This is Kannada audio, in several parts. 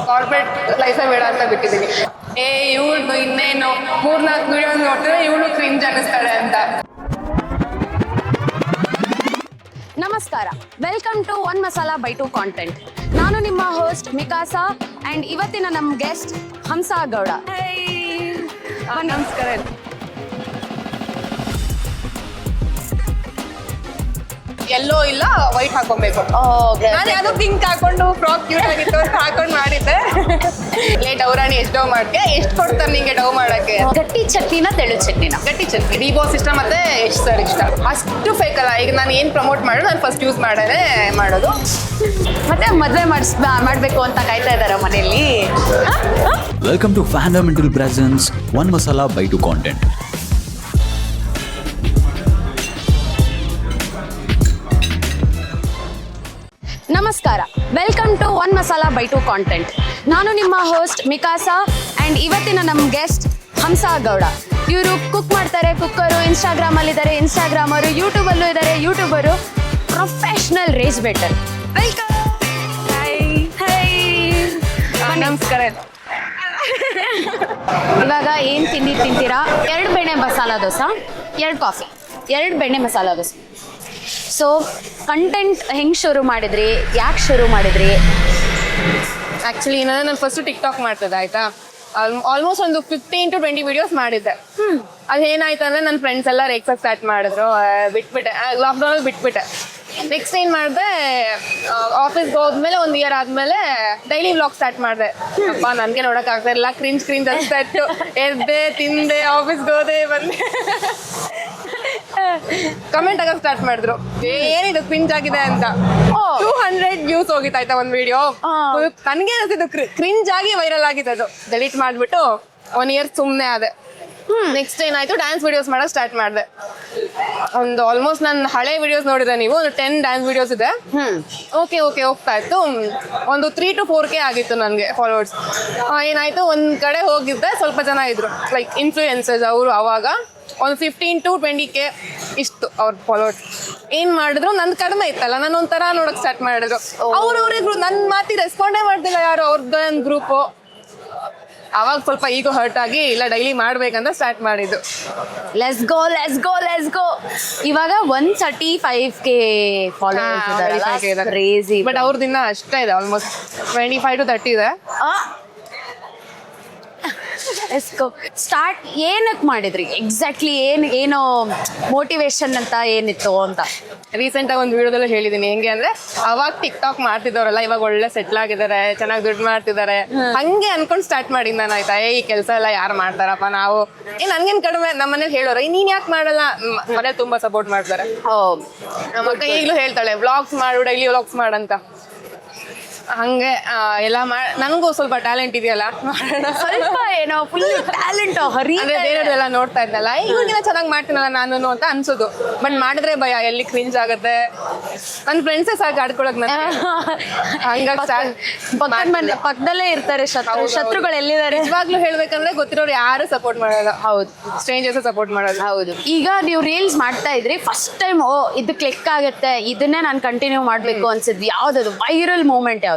ಕಾರ್ಪೊರೇಟ್ ಲೈಫೇ ಬೇಡ ಅಂತ ಬಿಟ್ಟಿದ್ದೀನಿ. ಇವಳು ಇನ್ನೇನು 3-4 ವಿಡಿಯೋ ನೋಡಿದ್ರೆ ಇವಳು ಕ್ರಿಂಜ್ ಅನ್ನಿಸ್ತಾಳೆ ಅಂತ. ನಮಸ್ಕಾರ, welcome to one masala by to content. ನಾನು ನಿಮ್ಮ ಹೋಸ್ಟ್ ಮಿಕಾಸಾ ಆ್ಯಂಡ್ ಇವತ್ತಿನ ನಮ್ಮ ಗೆಸ್ಟ್ ಹಂಸಾ ಗೌಡ. ನಮಸ್ಕಾರ. ಎಲ್ಲೋ ಇಲ್ಲ ವೈಟ್ ಹಾಕೊಬೇಕು. ನಾನು ಯಾವ್ದೋ ಪಿಂಕ್ ಹಾಕೊಂಡು ಫ್ರಾಕ್ ಕ್ಯೂಟ್ ಆಗಿತ್ತು ಅಂತ ಹಾಕೊಂಡು ಮಾಡಿದ್ದೆ. ಡೌರಾಣಿ ಎಷ್ಟು ಡವ್ ಮಾಡ್ಕೆ, ಎಷ್ಟು ಕೊಡ್ತಾರೆ ನಿಂಗೆ ಡವ್ ಮಾಡಕ್ಕೆ? ಗಟ್ಟಿ ಚಟ್ನಿನ ತೆಳು ಚಟ್ನಿನ? ಗಟ್ಟಿ ಚಟ್ನಿ. ಡಿ ಬಾಸ್ ಇಷ್ಟ ಮತ್ತೆ ಎಷ್ಟು ಸರ್ ಇಷ್ಟ. ಅಷ್ಟು ಫೇಕ್ ಅಲ್ಲ. ಈಗ ನಾನು ಏನು ಪ್ರಮೋಟ್ ಮಾಡೋದು ನಾನು ಫಸ್ಟ್ ಯೂಸ್ ಮಾಡೇ ಮಾಡೋದು. ಮತ್ತೆ ಮದುವೆ ಮಾಡಬೇಕು ಅಂತ ಕಾಯ್ತಾ ಇದ್ದಾರೆ ಮನೆಯಲ್ಲಿ. Welcome to fundamental presence one masala by to content. ನಮಸ್ಕಾರ, welcome to one masala by to content. ನಾನು ನಿಮ್ಮ ಹೋಸ್ಟ್ ಮಿಕಾಸಾ ಆ್ಯಂಡ್ ಇವತ್ತಿನ ನಮ್ಮ ಗೆಸ್ಟ್ ಹಂಸಾ ಗೌಡ. ಇವರು ಕುಕ್ ಮಾಡ್ತಾರೆ, ಕುಕ್ಕರು, ಇನ್ಸ್ಟಾಗ್ರಾಮಲ್ಲಿದ್ದಾರೆ ಇನ್ಸ್ಟಾಗ್ರಾಮರು, ಯೂಟ್ಯೂಬಲ್ಲೂ ಇದ್ದಾರೆ ಯೂಟ್ಯೂಬರು, ಪ್ರೊಫೆಷ್ನಲ್ ರೇಸ್ ಬೆಟರ್. ವೆಲ್ಕಮ್. ನಮಸ್ಕಾರ. ಇವಾಗ ಏನು ತಿಂತೀರಾ? 2 ಬೆಣ್ಣೆ ಮಸಾಲ ದೋಸೆ, 2 ಕಾಫಿ, 2 ಬೆಣ್ಣೆ ಮಸಾಲ ದೋಸೆ. ಸೊ ಕಂಟೆಂಟ್ ಹೆಂಗೆ ಶುರು ಮಾಡಿದ್ರಿ, ಯಾಕೆ ಶುರು ಮಾಡಿದ್ರಿ? ಆ್ಯಕ್ಚುಲಿ ನಾನು ಫಸ್ಟು ಟಿಕ್ಟಾಕ್ ಮಾಡ್ತಿದ್ದೆ, ಆಯಿತಾ. ಆಲ್ಮೋಸ್ಟ್ ಒಂದು 15 to 20 ವಿಡಿಯೋಸ್ ಮಾಡಿದ್ದೆ. ಅದೇನಾಯ್ತು ಅಂದರೆ ನನ್ನ ಫ್ರೆಂಡ್ಸ್ ಎಲ್ಲ ರೇಕ್ಸಕ್ಕೆ ಸ್ಟಾರ್ಟ್ ಮಾಡಿದ್ರು. ಬಿಟ್ಬಿಟ್ಟೆ, ಲಾಕ್ಡೌನಲ್ಲಿ ಬಿಟ್ಬಿಟ್ಟೆ. ನೆಕ್ಸ್ಟ್ ಏನು ಮಾಡಿದೆ, ಆಫೀಸ್ಗೆ ಹೋದ್ಮೇಲೆ 1 ಇಯರ್ ಆದಮೇಲೆ ಡೈಲಿ ವ್ಲಾಗ್ ಸ್ಟಾರ್ಟ್ ಮಾಡಿದೆ. ಅಪ್ಪ ನನಗೆ ನೋಡೋಕ್ಕಾಗ್ತಾ ಇಲ್ಲ, ಕ್ರಿಂಜ್ ಅನಿಸ್ತಾ ಇತ್ತು. ಎದ್ದೆ, ತಿಂದೆ, ಆಫೀಸ್ಗೆ ಹೋದೆ, ಬಂದೆ. ಕಮೆಂಟ್ ಆಗಕ್ಕೆ ಸ್ಟಾರ್ಟ್ ಮಾಡಿದ್ರು, ಏನಿದು ಕ್ರಿಂಜ್ ಆಗಿದೆ ಅಂತ. 200 ವ್ಯೂಸ್ ಹೋಗಿತ್ತಾಯ್ತಾ ಒಂದು ವಿಡಿಯೋ. ನನಗೆ ಅನಿಸಿದ್ದು ಕ್ರಿಂಜ್ ಆಗಿ ವೈರಲ್ ಆಗಿದೆ. ಅದು ಡೆಲೀಟ್ ಮಾಡಿಬಿಟ್ಟು 1 ಇಯರ್ ಸುಮ್ಮನೆ ಆದೆ. ನೆಕ್ಸ್ಟ್ ಏನಾಯ್ತು, ಡ್ಯಾನ್ಸ್ ವಿಡಿಯೋಸ್ ಮಾಡೋಕೆ ಸ್ಟಾರ್ಟ್ ಮಾಡಿದೆ. ಒಂದು ಆಲ್ಮೋಸ್ಟ್ ನನ್ನ ಹಳೆ ವಿಡಿಯೋಸ್ ನೋಡಿದ್ರೆ ನೀವು ಒಂದು 10 ಡ್ಯಾನ್ಸ್ ವಿಡಿಯೋಸ್ ಇದೆ. ಓಕೆ ಹೋಗ್ತಾ ಇತ್ತು. ಒಂದು 3 to 4K ಆಗಿತ್ತು ನನಗೆ ಫಾಲೋವರ್ಸ್. ಏನಾಯ್ತು, ಒಂದು ಕಡೆ ಹೋಗಿದ್ದೆ, ಸ್ವಲ್ಪ ಜನ ಇದ್ರು ಲೈಕ್ ಇನ್ಫ್ಲೂಯೆನ್ಸರ್ಸ್. ಅವರು ಅವಾಗ ಒಂದು 15 to 20K ಇಷ್ಟು ಅವ್ರ ಫಾಲೋವರ್ಸ್. ಏನು ಮಾಡಿದ್ರು, ನಂದು ಕಡಿಮೆ ಇತ್ತಲ್ಲ, ನಾನು ಒಂಥರ ನೋಡೋಕೆ ಸ್ಟಾರ್ಟ್ ಮಾಡಿದ್ರು. ಅವ್ರವ್ರಿಗೆ ನನ್ನ ಮಾತಿಗೆ ರೆಸ್ಪಾಂಡೇ ಮಾಡ್ತಿಲ್ಲ ಯಾರು, ಅವ್ರದ್ದು ಒಂದು ಗ್ರೂಪು. ಅವಾಗ ಸ್ವಲ್ಪ ಈಗೋ ಹರ್ಟ್ ಆಗಿ ಇಲ್ಲ ಡೈಲಿ ಮಾಡ್ಬೇಕಂತ ಸ್ಟಾರ್ಟ್ ಮಾಡಿದ್ದು. Let's go. ಇವಾಗ 135K ಫಾಲೋವರ್ಸ್, ಕ್ರೇಜಿ. ಬಟ್ ಅವ್ರದಿನ್ನ ಅಷ್ಟೇ ಇದೆ, ಆಲ್ಮೋಸ್ಟ್ 25 to 30 ಇದೆ. ಸ್ಟಾರ್ಟ್ ಏನಕ್ಕೆ ಮಾಡಿದ್ರಿ ಎಕ್ಸಾಕ್ಟ್ಲಿ? ಏನೋ ಮೋಟಿವೇಶನ್ ಅಂತ ಏನಿತ್ತು ಅಂತ? ರೀಸೆಂಟಾಗಿ ಒಂದು ವಿಡಿಯೋದಲ್ಲೂ ಹೇಳಿದ್ದೀನಿ. ಹೆಂಗೆ ಅಂದರೆ, ಅವಾಗ ಟಿಕ್ಟಾಕ್ ಮಾಡ್ತಿದ್ದವರಲ್ಲ ಇವಾಗ ಒಳ್ಳೆ ಸೆಟ್ಲ್ ಆಗಿದ್ದಾರೆ, ಚೆನ್ನಾಗಿ ದುಡ್ಡು ಮಾಡ್ತಿದ್ದಾರೆ. ಹಂಗೆ ಅನ್ಕೊಂಡು ಸ್ಟಾರ್ಟ್ ಮಾಡಿದ್ದು ನಾನು. ಆಯ್ತಾ, ಈ ಕೆಲಸ ಎಲ್ಲ ಯಾರು ಮಾಡ್ತಾರಪ್ಪ, ನಾವು ನನ್ಗೇನು ಕಡಿಮೆ. ನಮ್ಮ ಮನೇಲಿ ಹೇಳೋರು, ನೀನು ಯಾಕೆ ಮಾಡಲ್ಲ? ಮನೇಲಿ ತುಂಬ ಸಪೋರ್ಟ್ ಮಾಡ್ತಾರೆ. ನಮ್ಮ ಅಕ್ಕ ಈಗಲೂ ಹೇಳ್ತಾಳೆ, ವ್ಲಾಗ್ಸ್ ಮಾಡು, ಡೈಲಿ ವ್ಲಾಗ್ಸ್ ಮಾಡಂತ. ಹಂಗೆ ಎಲ್ಲ ನನಗೂ ಸ್ವಲ್ಪ ಟ್ಯಾಲೆಂಟ್ ಇದೆಯಲ್ಲ, ಸ್ವಲ್ಪ ಏನೋ ಫುಲ್ ಟ್ಯಾಲೆಂಟ್ ಬೇರೆಲ್ಲ ನೋಡ್ತಾ ಇದ್ದಲ್ಲ, ಇವಾಗಿನ ಚೆನ್ನಾಗಿ ಮಾಡ್ತೀನಲ್ಲ ನಾನು ಅಂತ ಅನ್ಸೋದು. ಬಟ್ ಮಾಡಿದ್ರೆ ಭಯ, ಎಲ್ಲಿ ಕ್ರಿಂಜ್ ಆಗುತ್ತೆ. ನನ್ನ ಫ್ರೆಂಡ್ಸೇ ಸಾಕು ಆಡ್ಕೊಳಕ್. ಹಂಗಾಗಿ ಪಕ್ಕದಲ್ಲೇ ಇರ್ತಾರೆ ಶತ್ರುಗಳು, ಎಲ್ಲಿದ್ದಾರೆ? ನಿಜವಾಗ್ಲೂ ಹೇಳ್ಬೇಕಂದ್ರೆ ಗೊತ್ತಿರೋರು ಯಾರು ಸಪೋರ್ಟ್ ಮಾಡೋದು. ಹೌದು, ಸ್ಟ್ರೇಂಜರ್ಸ್ ಸಪೋರ್ಟ್ ಮಾಡೋದು. ಹೌದು. ಈಗ ನೀವು ರೀಲ್ಸ್ ಮಾಡ್ತಾ ಇದ್ರಿ, ಫಸ್ಟ್ ಟೈಮ್ ಇದು ಕ್ಲಿಕ್ ಆಗುತ್ತೆ, ಇದನ್ನೇ ನಾನು ಕಂಟಿನ್ಯೂ ಮಾಡ್ಬೇಕು ಅನ್ಸಿದ್ವಿ. ಯಾವ್ದದು ವೈರಲ್ ಮೂಮೆಂಟ್? ಯಾವ್ದು?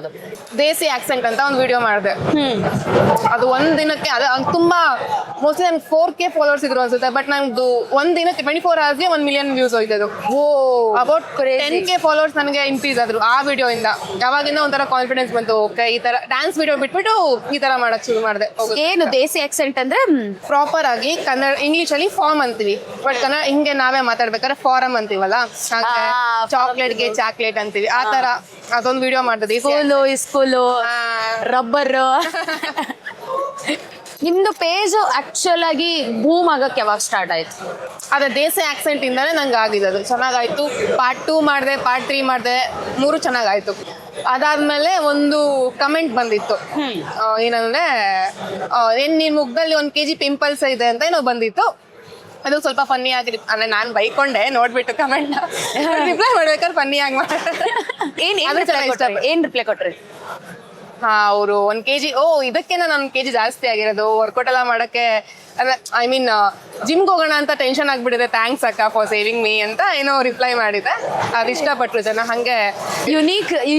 ದೇಸಿ ಆಕ್ಸೆಂಟ್ ಅಂತ ಒಂದು ವಿಡಿಯೋ ಮಾಡಿದೆ. ಅದು ಒಂದ್ ದಿನಕ್ಕೆ ತುಂಬಾ ಮೋಸ್ಟ್ಲಿ ನನ್ಗೆ 4K ಫಾಲೋವರ್ಸ್ ಇದ್ರು ಅನ್ಸುತ್ತೆ. ಬಟ್ ನಂದು ಒಂದ್ ದಿನಕ್ಕೆ 24 hours 1 million ವ್ಯೂಸ್ ಹೋಯ್ತದು. ಅಬೌಟ್ 10K ಫಾಲೋವರ್ಸ್ ನನಗೆ ಇನ್ಕ್ರೀಸ್ ಆದ್ರು ಆ ವಿಡಿಯೋ ಇಂದ. ಯಾವಾಗಿಂದ ಒಂಥರ ಕಾನ್ಫಿಡೆನ್ಸ್ ಬಂತು. ಓಕೆ, ಈ ತರ ಡ್ಯಾನ್ಸ್ ವಿಡಿಯೋ ಬಿಟ್ಬಿಟ್ಟು ಈ ತರ ಮಾಡಕ್ ಶುರು ಮಾಡಿದೆ. ಏನು ದೇಸಿ ಆಕ್ಸೆಂಟ್ ಅಂದ್ರೆ? ಪ್ರಾಪರ್ ಆಗಿ ಕನ್ನಡ, ಇಂಗ್ಲಿಷ್ ಅಲ್ಲಿ ಫಾರ್ಮ್ ಅಂತೀವಿ, ಬಟ್ ಕನ್ನಡ ಹಿಂಗೆ ನಾವೇ ಮಾತಾಡ್ಬೇಕಾದ್ರೆ ಫಾರಮ್ ಅಂತೀವಲ್ಲ. ಚಾಕ್ಲೇಟ್ಗೆ ಚಾಕ್ಲೇಟ್ ಅಂತೀವಿ, ಆ ತರ ಅದೊಂದು ವಿಡಿಯೋ ಮಾಡ್ತದೆ. School rubber. ನಿಮ್ದು ಪೇಜ್ ಆಕ್ಚುಲ್ ಆಗಿ ಬೂಮ್ ಆಗಕ್ಕೆ ಯಾವಾಗ ಸ್ಟಾರ್ಟ್ ಆಯ್ತು? ಅದೇ ದೇಸಿ ಆಕ್ಸೆಂಟ್ ಇಂದಾನೆ ನಂಗೆ ಆಗಿದೆ. ಅದು ಚೆನ್ನಾಗಾಯ್ತು. ಪಾರ್ಟ್ 2 ಮಾಡಿದೆ, ಪಾರ್ಟ್ 3 ಮಾಡಿದೆ, 3 ಚೆನ್ನಾಗಾಯ್ತು. ಅದಾದ್ಮೇಲೆ ಒಂದು ಕಮೆಂಟ್ ಬಂದಿತ್ತು, ಏನಂದ್ರೆ ನಿನ್ ಮುಖದಲ್ಲಿ 1 kg ಪಿಂಪಲ್ಸ್ ಇದೆ ಅಂತ ಏನೋ ಬಂದಿತ್ತು. ಅದು ಸ್ವಲ್ಪ ಫನ್ನಿ ಆಗಿ, ಅಂದ್ರೆ ನಾನು ಬೈಕೊಂಡೆ ನೋಡ್ಬಿಟ್ಟು ಕಮೆಂಟ್ ರಿಪ್ಲೈ ಮಾಡ್ಬೇಕಾದ್ರೆ ಫನ್ನಿ ಆಗಿ ಏನ್ ರಿಪ್ಲೈ ಕೊಟ್ರಿ? ಅವರು 1 kg ಇದಕ್ಕೆನ ನಾನು kg ಜಾಸ್ತಿ ಆಗಿರೋದು ವರ್ಕೌಟ್ ಎಲ್ಲ ಮಾಡಕ್ಕೆ ಐ ಮೀನ್ ಜಿಮ್ಗೆ ಹೋಗೋಣ ಅಂತ ಟೆನ್ಷನ್ ಆಗ್ಬಿಟ್ಟಿದೆ, ಥ್ಯಾಂಕ್ಸ್ ಅಕ್ಕ ಫಾರ್ ಸೇವಿಂಗ್ ಮೀ ಅಂತ ಏನೋ ರಿಪ್ಲೈ ಮಾಡಿದೆ. ಅದು ಇಷ್ಟಪಟ್ರು ಜನ. ಹಂಗೆ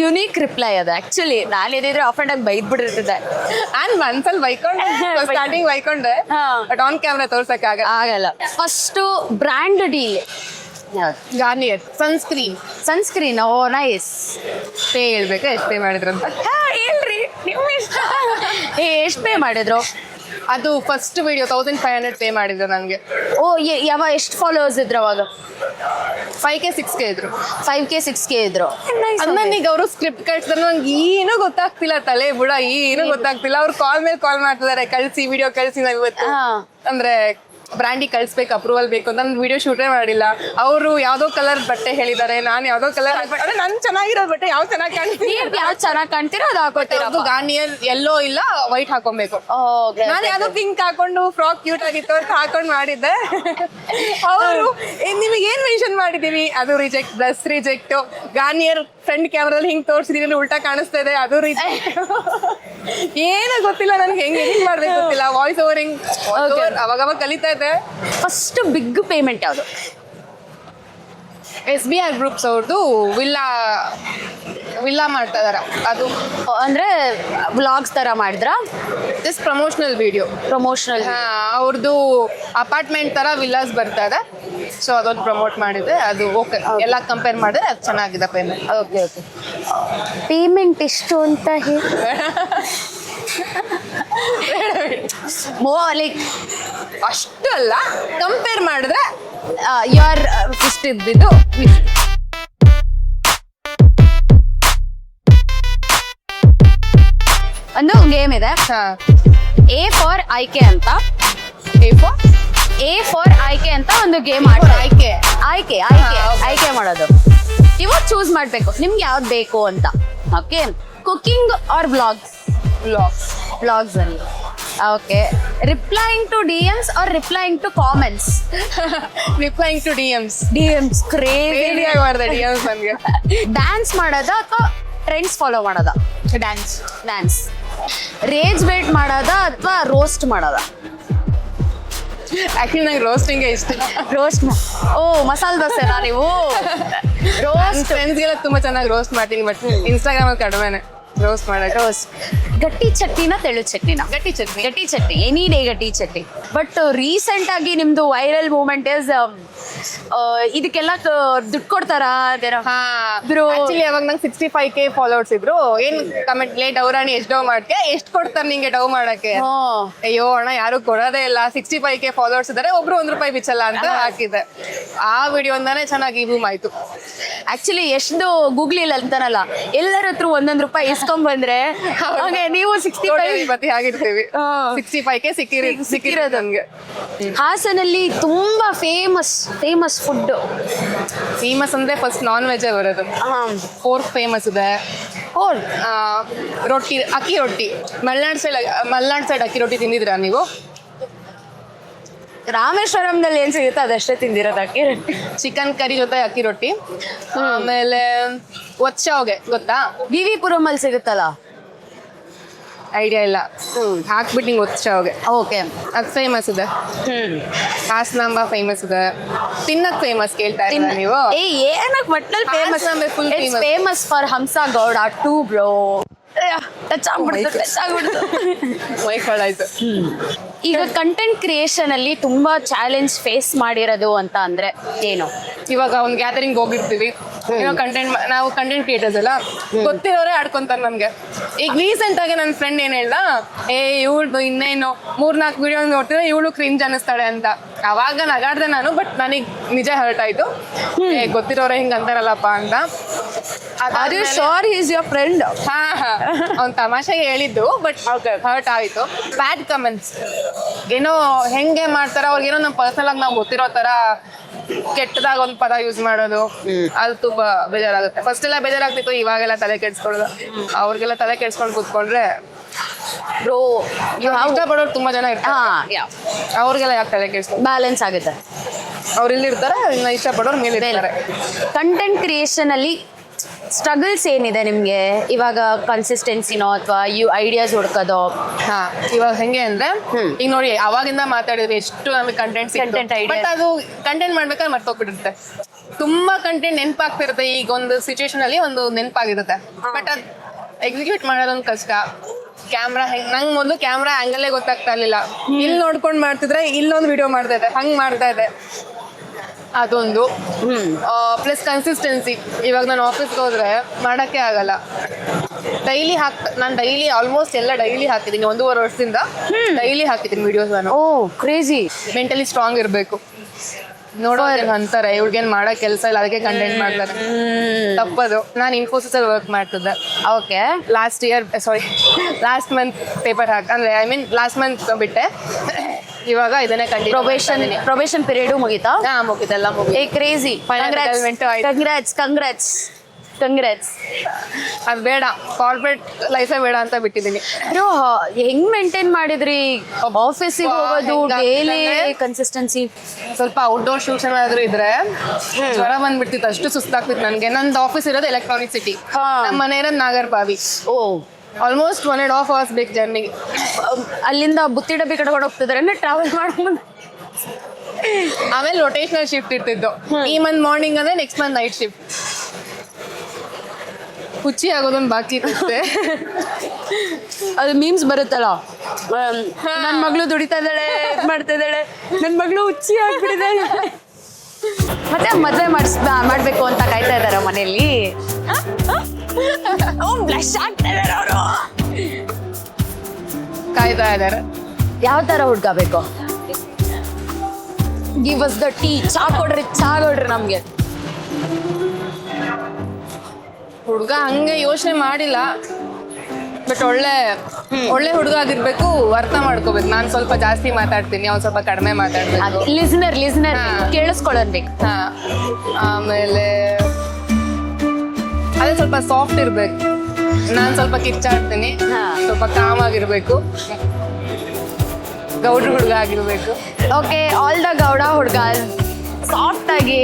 ಯುನೀಕ್ ರಿಪ್ಲೈ ಅದು ಆಕ್ಚುಲಿ. ನಾನು ಏನಿದ್ರೆ ಆಫ್ ಅಂಡ್ ಆಗಿ ಬೈದ್ ಬಿಟ್ಟಿರ್ತಿದ್ದೆ. ನಾನ್ ಮನ್ಸಲ್ಲಿ ಬೈಕೊಂಡೆ, ಸ್ಟಾರ್ಟಿಂಗ್ ಬೈಕೊಂಡೆ, ಬಟ್ ಆನ್ ಕ್ಯಾಮ್ರಾ ತೋರ್ಸಕ್ ಆಗಲ್ಲ. First brand deal Garnier sunscreen. Oh nice. Pay ಹೇಳ್ಬೇಕಾ ಎಷ್ಟು ಪೇ ಮಾಡಿದ್ರು ಅಂತ? ಹೇಳ್ರಿ ಎಷ್ಟು ಪೇ ಮಾಡಿದ್ರು? ಅದು ಫಸ್ಟ್ ವಿಡಿಯೋ 1500 ಪೇ ಮಾಡಿದ್ರು ನನಗೆ. ಓ ಎಷ್ಟು ಫಾಲೋವರ್ಸ್ ಇದ್ರು ಅವಾಗ? 5K 6K ಇದ್ರು. 5K 6K ಇದ್ರು. ನನಗೆ ಅವರು ಸ್ಕ್ರಿಪ್ಟ್ ಕಳ್ಸಿದ್ರು, ನಂಗೆ ಏನೂ ಗೊತ್ತಾಗ್ತಿಲ್ಲ, ತಲೆ ಬುಡ ಏನೂ ಗೊತ್ತಾಗ್ತಿಲ್ಲ. ಅವ್ರು ಕಾಲ್ ಮೇಲೆ ಕಾಲ್ ಮಾಡ್ತಿದ್ದಾರೆ, ಕಳ್ಸಿ ವಿಡಿಯೋ ಕಳ್ಸಿ, ನಾವು ಇವತ್ತು ಅಂದ್ರೆ ಬ್ರ್ಯಾಂಡಿಗೆ ಕಳ್ಸ್ಬೇಕು, ಅಪ್ರೂವಲ್ ಬೇಕು ಅಂತ. ನಾನು ವಿಡಿಯೋ ಶೂಟೇ ಮಾಡಿಲ್ಲ. ಅವರು ಯಾವ್ದೋ ಕಲರ್ ಬಟ್ಟೆ ಹೇಳಿದ್ದಾರೆ, ನಾನು ಯಾವ್ದೋ ಕಲರ್ ನನ್ ಚೆನ್ನಾಗಿರೋ ಬಟ್ಟೆ ಯಾವ್ದು ಚೆನ್ನಾಗಿ ಕಾಣ್ತೀನಿ, ಯಾವ್ದು ಚೆನ್ನಾಗಿ ಕಾಣ್ತೀರೋ ಅದು ಹಾಕೋತೀರ. ಗಾರ್ನಿಯರ್ ಎಲ್ಲೋ ಇಲ್ಲ ವೈಟ್ ಹಾಕೊಬೇಕು. ನಾನು ಯಾವ್ದೋ ಪಿಂಕ್ ಹಾಕೊಂಡು ಫ್ರಾಕ್ ಕ್ಯೂಟ್ ಆಗಿತ್ತು ಅಂತ ಹಾಕೊಂಡು ಮಾಡಿದ್ದೆ. ಅವರು ನಿಮಗೆ ಏನ್ ಮೆನ್ಷನ್ ಮಾಡಿದೀವಿ, ಅದು reject, dress reject. Garnier front ಕ್ಯಾಮ್ರಾದಲ್ಲಿ ಹಿಂಗ್ ತೋರಿಸಿದೀನಿ, ಉಲ್ಟಾ ಕಾಣಿಸ್ತಾ ಇದೆ, ಅದು ರಿಜೆಕ್ಟ್. ಏನೋ ಗೊತ್ತಿಲ್ಲ ನನ್ಗೆ, ಹೆಂಗ್ ಎಡಿಟ್ ಮಾಡ್ಬೇಕು ಗೊತ್ತಿಲ್ಲ. ವಾಯ್ಸ್ ಓವರ್ ಹಿಂಗ್ ಅವಾಗ ಕಲಿತಾ ಇದ್ದೆ. ಫಸ್ಟ್ ಬಿಗ್ ಪೇಮೆಂಟ್ ಯಾವುದು? SBR ಗ್ರೂಪ್ಸ್ ಅವ್ರದ್ದು ವಿಲ್ಲಾ ಮಾಡ್ತಾ ಇದಾರ. ಅದು ಅಂದ್ರೆ ವ್ಲಾಗ್ಸ್ ತರ ಮಾಡಿದ್ರ? Just promotional video. ಅವ್ರದ್ದು ಅಪಾರ್ಟ್ಮೆಂಟ್ ತರ ವಿಲ್ಲಾಸ್ ಬರ್ತಾ ಇದೆ, ಸೊ ಅದೊಂದು ಪ್ರಮೋಟ್ ಮಾಡಿದೆ. ಅದು ಓಕೆ, ಎಲ್ಲ ಕಂಪೇರ್ ಮಾಡಿದ್ರೆ ಅದು ಚೆನ್ನಾಗಿದೆ ಪೇಮೆಂಟ್. ಓಕೆ. ಪೇಮೆಂಟ್ ಎಷ್ಟು ಅಂತ ಹೇಳಿ ಲೈಕ್ ಅಷ್ಟು ಅಲ್ಲ, ಕಂಪೇರ್ ಮಾಡಿದ್ರೆ ಯಾರ್ ಇಷ್ಟ ಇದ್ದಿದ್ದು. ಒಂದು ಗೇಮ್ ಇದೆ, A for IK ಅಂತ. A for IK ಅಂತ ಒಂದು ಗೇಮ್ ಆಡ್ತಾರೆ. ಆಯ್ಕೆ ಮಾಡೋದು. ನೀವು ಚೂಸ್ ಮಾಡ್ಬೇಕು ನಿಮ್ಗೆ ಯಾವ್ದು ಬೇಕು ಅಂತ. ಓಕೆ, ಕುಕಿಂಗ್ ಆರ್ ಬ್ಲಾಗ್ಸ್ ಅಲ್ಲಿ. Okay, replying to DMs or replying to comments? Replying to DMs. Crazy ಆಗಿ ಮಾಡಿದೆ DMs ನನಗೆ. ಡ್ಯಾನ್ಸ್ ಮಾಡೋದಾ ಅಥವಾ ಟ್ರೆಂಡ್ಸ್ ಫಾಲೋ ಮಾಡೋದಾ? ಡ್ಯಾನ್ಸ್. ರೇಜ್ ಬೇಟ್ ಮಾಡೋದಾ ಅಥವಾ ರೋಸ್ಟ್ ಮಾಡೋದಾ? ಆಕ್ಚುಲಿ ನಂಗೆ ರೋಸ್ಟಿಂಗ್ ಇಷ್ಟ. ಮಸಾಲೆ ದೋಸೆನಾ ನೀವು? ಫ್ರೆಂಡ್ಸ್ಗೆಲ್ಲ ತುಂಬಾ ಚೆನ್ನಾಗಿ ರೋಸ್ಟ್ ಮಾಡ್ತೀನಿ, ಬಟ್ ಇನ್ಸ್ಟಾಗ್ರಾಮ್ ಅಲ್ಲಿ ಕಡಿಮೆನೆ ರೋಸ್ಟ್ ಮಾಡೋದು. ಗಟ್ಟಿ ಚಟ್ನಿನ ತೆಳು ಚಟ್ನಿನ? ಗಟ್ಟಿ ಚಟ್ನಿ, ಎನಿ ಡೇ ಗಟ್ಟಿ ಚಟ್ನಿ. ಬಟ್ ರೀಸೆಂಟ್ ಆಗಿ ನಿಮ್ದು ವೈರಲ್ ಮೂವ್ಮೆಂಟ್ ಇಸ್ ಇದಕ್ಕೆಲ್ಲ ದುಡ್ಡು ಕೊಡ್ತಾರಾ? ಆಕ್ಚುಲಿ ಅವಾಗ ನಂಗೆ 65K ಫಾಲೋವರ್ಸ್ ಇದ್ರು. ಏನ್ ಕಮೆಂಟ್ ಲೇ ಡೌರಾಣಿ ಎಷ್ಟು ಡೌ ಮಾಡ್ಕೆ, ಎಷ್ಟು ಕೊಡ್ತಾರೆ ನಿಂಗೆ ಡೌ ಮಾಡಕ್ಕೆ? ಅಯ್ಯೋ ಅಣ್ಣ ಯಾರು ಕೊಡೋದೇ ಇಲ್ಲ, 65K ಫಾಲೋವರ್ಸ್ ಇದಾರೆ, ಒಬ್ರು ₹1 ಬಿಚ್ಚಲ್ಲ ಅಂತ ಹಾಕಿದ್ದೆ. ಆ ವಿಡಿಯೋಂದಾನೆ ಚೆನ್ನಾಗಿ ಬೂಮ್ ಆಯ್ತು. ಆಕ್ಚುಲಿ ಎಷ್ಟು ಗೂಗ್ಲಿಲ್ಲ ಅಂತಾನಲ್ಲ, ಎಲ್ಲರ ಹತ್ರ ₹1 ಇಸ್ಕೊಂಡ್ ಬಂದ್ರೆ ಹಾಗೆ ನೀವು 65 ಆಗಿರ್ತೀವಿ. 65K ಸಿಕ್ಕಿರೋದು ನನ್ಗೆ. ಹಾಸನಲ್ಲಿ ತುಂಬಾ ಫೇಮಸ್ ಫುಡ್. ಫೇಮಸ್ ಅಂದ್ರೆ ಫಸ್ಟ್ ನಾನ್ ವೆಜ್ ಬರೋದು. ಫೋರ್ಕ್ ಫೇಮಸ್ ಇದೆ. ರೊಟ್ಟಿ, ಅಕ್ಕಿ ರೊಟ್ಟಿ. ಮಲ್ನಾಡ್ ಸೈಡ್ ಅಕ್ಕಿ ರೊಟ್ಟಿ ತಿಂದಿದ್ರಾ ನೀವು? ರಾಮೇಶ್ವರಂನಲ್ಲಿ ಏನ್ ಸಿಗುತ್ತೆ ಅದಷ್ಟೇ ತಿಂದಿರೋದು, ಅಕ್ಕಿ ರೊಟ್ಟಿ. ಚಿಕನ್ ಕರಿ ಜೊತೆ ಅಕ್ಕಿ ರೊಟ್ಟಿ. ಆಮೇಲೆ ಒಚ್ಚಾವ್ಗೆ ಗೊತ್ತಾ? ವಿವಿಪುರಂ ಅಲ್ಲಿ ಸಿಗುತ್ತಲ್ಲ? ಐಡಿಯಾ ಇಲ್ಲ, ಹಾಕ್ಬಿಟ್ಟು ನಿಂಗೆ ಒಚ್ಚಾವ್ಗೆ. ಓಕೆ, ಅದು ಫೇಮಸ್ ಇದೆ. ಹಾಸನಾಂಬ ಫೇಮಸ್ ಇದೆ. ತಿನ್ನಕ್ ಫೇಮಸ್ ಕೇಳ್ತಾ ಇದ್ದೀರಾ ನೀವು? ಏನಕ್ಕೆ ಮಟ್ನಲ್ಲಿ famous? Full famous for Hamsa Gowda too bro. ಮೈ ಹಾಳಾಯ್ತು. ಈಗ ಕಂಟೆಂಟ್ ಕ್ರಿಯೇಷನ್ ಅಲ್ಲಿ ತುಂಬಾ ಚಾಲೆಂಜ್ ಫೇಸ್ ಮಾಡಿರೋದು ಅಂತ ಅಂದ್ರೆ ಏನು? ಇವಾಗ ಒಂದು ಗ್ಯಾದರಿಂಗ್ ಹೋಗಿರ್ತೀವಿ, ಏನೋ ನಾವು ಕಂಟೆಂಟ್ ಕ್ರಿಯೇಟರ್ಸ್ ಎಲ್ಲ ಗೊತ್ತಿರೋರೇ ಆಡ್ಕೊಂತಾರೆ ನಮ್ಗೆ. ಈಗ ರೀಸೆಂಟ್ ಆಗಿ ನನ್ನ ಫ್ರೆಂಡ್ ಏನ್ ಹೇಳ್ದ, ಇವಳು ಇನ್ನೇನು 3-4 ವಿಡಿಯೋ ನೋಡ್ತಿದ್ರೆ ಇವಳು ಕ್ರಿಂಜ್ ಅನ್ನಿಸ್ತಾಳೆ ಅಂತ. ಅವಾಗ ನಗಾಡ್ದೆ ನಾನು, ಬಟ್ ನನಗೆ ನಿಜ ಹರ್ಟ್ ಆಯ್ತು. ಗೊತ್ತಿರೋರೇ ಹಿಂಗ್ ಅಂತಾರಲ್ಲಪ್ಪ ಅಂತ. ಫ್ರೆಂಡ್? ಅವ್ನು ತಮಾಷೆಗೆ ಹೇಳಿದ್ದು, ಬಟ್ ಹರ್ಟ್ ಆಯ್ತು. ಬ್ಯಾಡ್ ಕಮೆಂಟ್ಸ್ ಏನೋ ಹೆಂಗೆ ಮಾಡ್ತಾರ ಅವ್ರಿಗೇನೋ ನಮ್ಮ ಪರ್ಸನಲ್ ಆಗಿ ನಾವು ಗೊತ್ತಿರೋ ತರ ಕೆಟ್ಟದಾಗ ಒಂದು ಪದ ಯೂಸ್ ಮಾಡೋದು, ಅದು ತುಂಬಾ ಬೇಜಾರಾಗುತ್ತೆ. ಫಸ್ಟ್ ಎಲ್ಲ ಬೇಜಾರಾಗ್ತಿತ್ತು, ಇವಾಗೆಲ್ಲ ತಲೆ ಕೆಡ್ಸ್ಕೊಳ್ಳೋದು. ಅವ್ರಿಗೆಲ್ಲ ತಲೆ ಕೆಡ್ಸ್ಕೊಂಡು ಕೂತ್ಕೊಂಡ್ರೆ ಬ್ರೋ ಇಷ್ಟಪಡೋರು ತುಂಬಾ ಜನ ಇರ್ತಾರೆ, ಅವ್ರಿಗೆಲ್ಲ ಯಾಕೆ ತಲೆ ಕೆಡ್ಸ್ಕೊಂಡು ಬ್ಯಾಲೆನ್ಸ್ ಆಗುತ್ತೆ. ಅವ್ರು ಇಲ್ಲಿರ್ತಾರೆ, ಇನ್ನ ಇಷ್ಟಪಡೋರು ಮೇಲೆ ಇರ್ತಾರೆ. ಕಂಟೆಂಟ್ ಕ್ರಿಯೇಷನ್ ಅಲ್ಲಿ ಸ್ಟ್ರಗಲ್ಸ್ ಏನಿದೆ ನಿಮ್ಗೆ ಇವಾಗ? ಕನ್ಸಿಸ್ಟೆನ್ಸಿನೋ ಅಥವಾ ಐಡಿಯಾಸ್ ಹುಡ್ಕೋದೋ? ಹಾ, ಇವಾಗ ಹೆಂಗೆ ಅಂದ್ರೆ ಈಗ ನೋಡಿ ಅವಾಗಿಂದ ಮಾತಾಡಿದ್ರೆ ಎಷ್ಟು ನಮಗೆ Content ಕಂಟೆಂಟ್ idea. ಬಟ್ ಅದು ಕಂಟೆಂಟ್ ಮಾಡ್ಬೇಕಾದ್ರೆ ಮರ್ತೋಗ್ಬಿಟ್ಟಿರುತ್ತೆ. ತುಂಬಾ ಕಂಟೆಂಟ್ ನೆನಪಾಗ್ತಿರುತ್ತೆ. ಈಗ ಒಂದು ಸಿಚುವೇಶನ್ ಅಲ್ಲಿ ಒಂದು ನೆನಪಾಗಿರುತ್ತೆ, ಬಟ್ ಅದು ಎಕ್ಸಿಕ್ಯೂಟ್ ಮಾಡೋದೊಂದು ಕಷ್ಟ. ಕ್ಯಾಮ್ರಾ ನಂಗೆ ಮೊದಲು ಕ್ಯಾಮ್ರಾ ಆಂಗಲೇ ಗೊತ್ತಾಗ್ತಾ ಇರ್ಲಿಲ್ಲ. ಇಲ್ಲಿ ನೋಡ್ಕೊಂಡು ಮಾಡ್ತಿದ್ರೆ ಇಲ್ಲೊಂದು ವಿಡಿಯೋ ಮಾಡ್ತಾ ಇದ್ದೆ, ಹಂಗ್ ಮಾಡ್ತಾ ಇದ್ದೆ. ಅದೊಂದು ಪ್ಲಸ್ ಕನ್ಸಿಸ್ಟೆನ್ಸಿ. ಇವಾಗ ನಾನು ಆಫೀಸ್ಗೆ ಹೋದ್ರೆ ಮಾಡೋಕ್ಕೆ ಆಗಲ್ಲ. ನಾನು ಡೈಲಿ ಆಲ್ಮೋಸ್ಟ್ ಎಲ್ಲ ಡೈಲಿ ಹಾಕಿದ್ದೀನಿ. 1.5 ವರ್ಷದಿಂದ ಡೈಲಿ ಹಾಕಿದ್ದೀನಿ ವಿಡಿಯೋಸ್. ನಾನು ಓ ಕ್ರೇಜಿ. ಮೆಂಟಲಿ ಸ್ಟ್ರಾಂಗ್ ಇರಬೇಕು. ನೋಡೋ ಅಂತಾರೆ ಇವ್ಳಿಗೇನ್ ಮಾಡೋ ಕೆಲಸ ಇಲ್ಲ ಅದಕ್ಕೆ ಕಂಟೆಂಟ್ ಮಾಡ್ತಾರೆ. ತಪ್ಪದು. ನಾನು ಇನ್ಫೋಸಿಸ್ ಅಲ್ಲಿ ವರ್ಕ್ ಮಾಡ್ತಿದ್ದೆ. ಓಕೆ. ಲಾಸ್ಟ್ ಮಂತ್ ಪೇಪರ್ ಅಂದ್ರೆ ಲಾಸ್ಟ್ ಮಂತ್ ಬಿಟ್ಟೆ. ಇವಾಗ ಇದನ್ನೇ ಪ್ರೊಬೇಷನ್ ಪೀರಿಯಡ್ ಮುಗೀತಾ? ಮುಗಿದೆಲ್ಲ ಮುಗಿ. ಏ ಕ್ರೇಜಿ. ಕಂಗ್ರಾಟ್ಸ್. ಅದು ಬೇಡ, ಕಾರ್ಪೊರೇಟ್ ಲೈಫೇ ಬೇಡ ಅಂತ ಬಿಟ್ಟಿದ್ದೀನಿ. ಹೆಂಗ್ ಮೇಂಟೈನ್ ಮಾಡಿದ್ರಿ ಆಫೀಸಿಗೆ ಹೋಗೋದು ಡೈಲಿ ಕನ್ಸಿಸ್ಟೆನ್ಸಿ? ಸ್ವಲ್ಪ ಔಟ್ಡೋರ್ ಶೂಟ್ಸ್ ಏನಾದ್ರು ಇದ್ರೆ ಜ್ವರ ಬಂದ್ಬಿಡ್ತಿತ್ತು, ಅಷ್ಟು ಸುಸ್ತಾಗ್ತಿತ್ತು ನನಗೆ. ನಂದು ಆಫೀಸ್ ಇರೋದು ಎಲೆಕ್ಟ್ರಾನಿಕ್ ಸಿಟಿ, ನಮ್ಮ ಮನೆ ಇರೋದು ನಾಗರ್ಬಾವಿ. ಓ, ಆಲ್ಮೋಸ್ಟ್ 1.5 hours ಬೇಕು ಜರ್ನಿ. ಅಲ್ಲಿಂದ ಬುತ್ತಿ ಡಬ್ಬಿ ಕಟ್ಕೊಂಡು ಹೋಗ್ತಿದ್ರೆ ಟ್ರಾವೆಲ್ ಮಾಡ್ಕೊಂಡು. ಆಮೇಲೆ ರೊಟೇಷನಲ್ ಶಿಫ್ಟ್ ಇರ್ತಿದ್ದು. ಈ ಮಂತ್ ಮಾರ್ನಿಂಗ್ ಅಂದ್ರೆ ನೆಕ್ಸ್ಟ್ ಮಂತ್ ನೈಟ್ ಶಿಫ್ಟ್. ಹುಚ್ಚಿ ಆಗೋದೊಂದು ಬಾಕಿ ಇರುತ್ತೆ. ಅದು ಮೀಮ್ಸ್ ಬರುತ್ತಲ್ಲ, ನನ್ನ ಮಗಳು ದುಡಿತಾ ಇದ್ದಾಳೆ, ಇದು ಮಾಡ್ತಾ ಇದ್ದಾಳೆ, ನನ್ನ ಮಗಳು ಹುಚ್ಚಿ ಆಗ್ಬಿಟ್ಟಿದ್ದಾಳೆ. ಮತ್ತೆ ಮದುವೆ ಮಾಡ್ಬೇಕು ಅಂತ ಕಾಯ್ತಾ ಇದಾರ ಮನೆಯಲ್ಲಿ. ಬ್ಲಶ್ ಆಗ್ತಾ ಇದಾರೆ ಅವರು, ಕಾಯ್ತಾ ಇದಾರೆ. ಯಾವ ತರ ಹುಡ್ಗ ಬೇಕು? Give us the tea. ಚಾ ಕೊಡ್ರಿ ನಮ್ಗೆ. ಹುಡುಗ ಹಂಗೆ ಯೋಚನೆ ಮಾಡಿಲ್ಲ, ಬಟ್ ಒಳ್ಳೆ ಹುಡುಗ ಆಗಿರ್ಬೇಕು. ಅರ್ಥ ಮಾಡ್ಕೋಬೇಕು. ನಾನು ಸ್ವಲ್ಪ ಜಾಸ್ತಿ ಮಾತಾಡ್ತೀನಿ, ಅವ್ನು ಸ್ವಲ್ಪ ಕಡಿಮೆ ಮಾತಾಡ್ಬೇಕು. ಲಿಸ್ನರ್ ಕೇಳಿಸ್ಕೊಳ್ಳೋದ್ಬೇಕು. ಹಾ, ಆಮೇಲೆ ಅದೇ ಸ್ವಲ್ಪ ಸಾಫ್ಟ್ ಇರ್ಬೇಕು. ನಾನು ಸ್ವಲ್ಪ ಕಿಚ್ಚಾಡ್ತೀನಿ, ಸ್ವಲ್ಪ ಕಾಮ್ ಆಗಿರ್ಬೇಕು. ಗೌಡ್ರ ಹುಡುಗ ಆಗಿರ್ಬೇಕು. ಓಕೆ, ಆಲ್ ದ ಗೌಡ ಹುಡುಗ ಸಾಫ್ಟ್ ಆಗಿ.